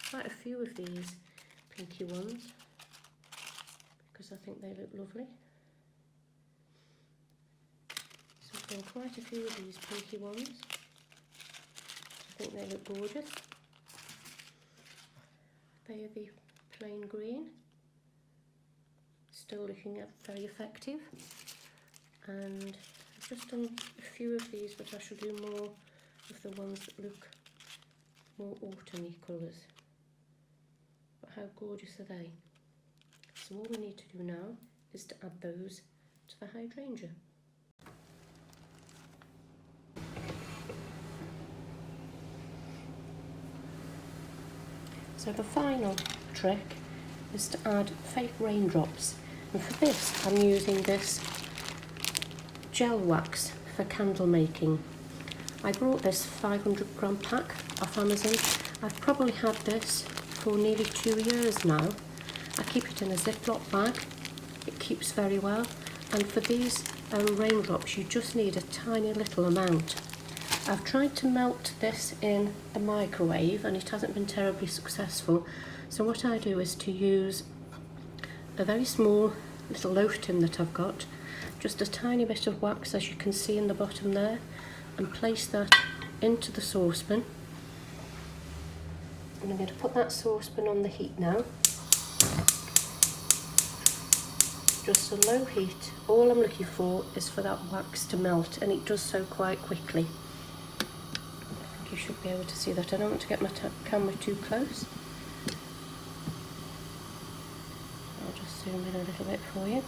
quite a few of these pinky ones because I think they look lovely. So I've done quite a few of these pinky ones. I think they look gorgeous. They are the plain green, still looking very effective. And I've just done a few of these, but I shall do more of the ones that look more autumny colours. But how gorgeous are they? So all we need to do now is to add those to the hydrangea. So the final trick is to add fake raindrops, and for this I'm using this gel wax for candle making. I brought this 500 gram pack off Amazon. I've probably had this for nearly 2 years now. I keep it in a Ziploc bag. It keeps very well. And for these raindrops, you just need a tiny little amount. I've tried to melt this in the microwave and it hasn't been terribly successful. So what I do is to use a very small little loaf tin that I've got, just a tiny bit of wax as you can see in the bottom there, and place that into the saucepan. And I'm going to put that saucepan on the heat now. Just a low heat. All I'm looking for is for that wax to melt, and it does so quite quickly. I think you should be able to see that. I don't want to get my camera too close. I'll just zoom in a little bit for you.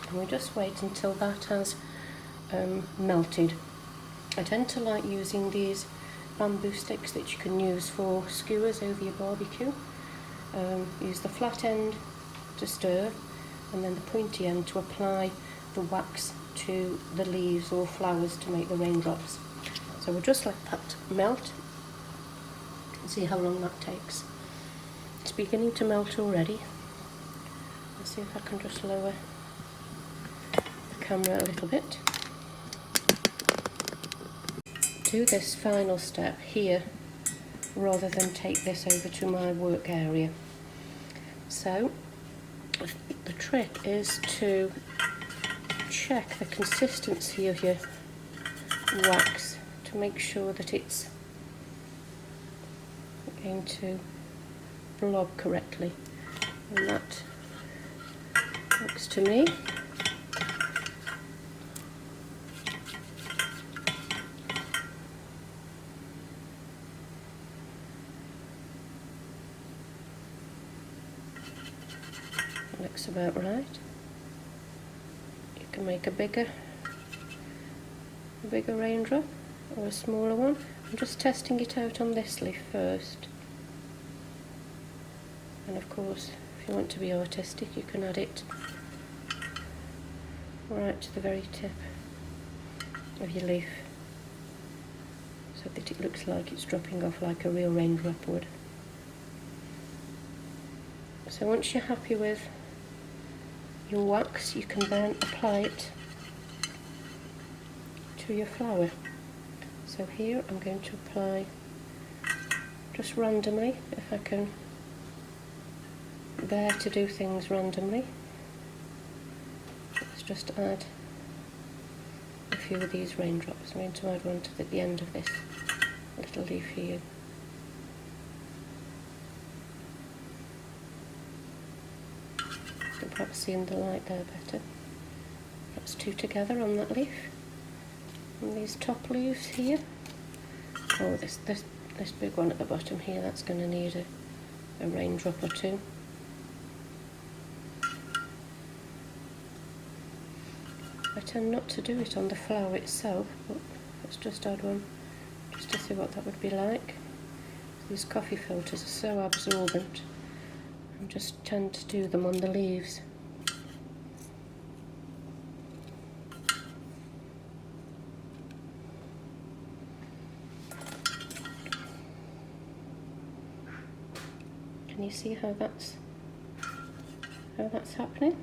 And we just wait until that has melted. I tend to like using these bamboo sticks that you can use for skewers over your barbecue. Use the flat end to stir and then the pointy end to apply the wax to the leaves or flowers to make the raindrops. So we'll just let that melt and see how long that takes. It's beginning to melt already. Let's see if I can just lower the camera a little bit. Do this final step here rather than take this over to my work area. So the trick is to check the consistency of your wax to make sure that it's going to blob correctly, and that looks to me looks about right. You can make a bigger raindrop or a smaller one. I'm just testing it out on this leaf first. And of course, if you want to be artistic, you can add it right to the very tip of your leaf, so that it looks like it's dropping off like a real raindrop would. So once you're happy with your wax, you can then apply it to your flower. So here I'm going to apply just randomly, if I can bear to do things randomly. Let's just add a few of these raindrops. I'm going to add one to the end of this little leaf here. You can perhaps see in the light there better. Perhaps two together on that leaf. And these top leaves here. Oh, this big one at the bottom here, that's going to need a raindrop or two. I tend not to do it on the flower itself, but let's just add one just to see what that would be like. These coffee filters are so absorbent. I just tend to do them on the leaves. Can you see how that's happening?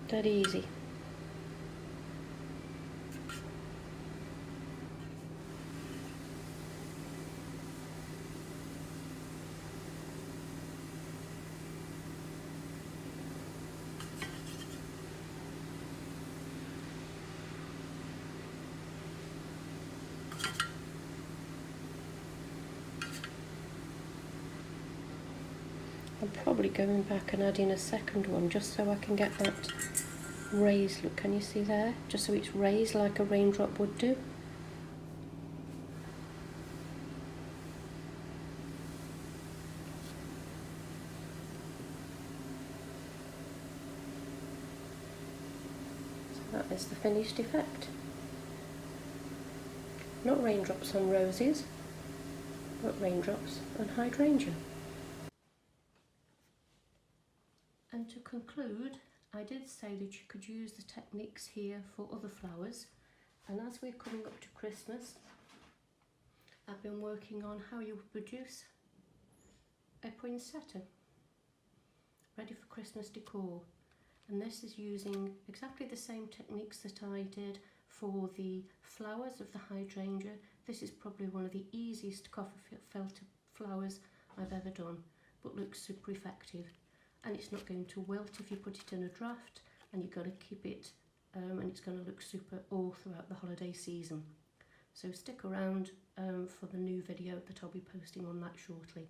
Dead easy. I'm probably going back and adding a second one just so I can get that raised look. Can you see there? Just so it's raised like a raindrop would do. So that is the finished effect. Not raindrops on roses, but raindrops on hydrangea. And to conclude, I did say that you could use the techniques here for other flowers, and as we're coming up to Christmas, I've been working on how you would produce a poinsettia ready for Christmas decor. And this is using exactly the same techniques that I did for the flowers of the hydrangea. This is probably one of the easiest coffee filter flowers I've ever done, but looks super effective. And it's not going to wilt if you put it in a draft, and you've got to keep it and it's going to look super all throughout the holiday season. So stick around for the new video that I'll be posting on that shortly.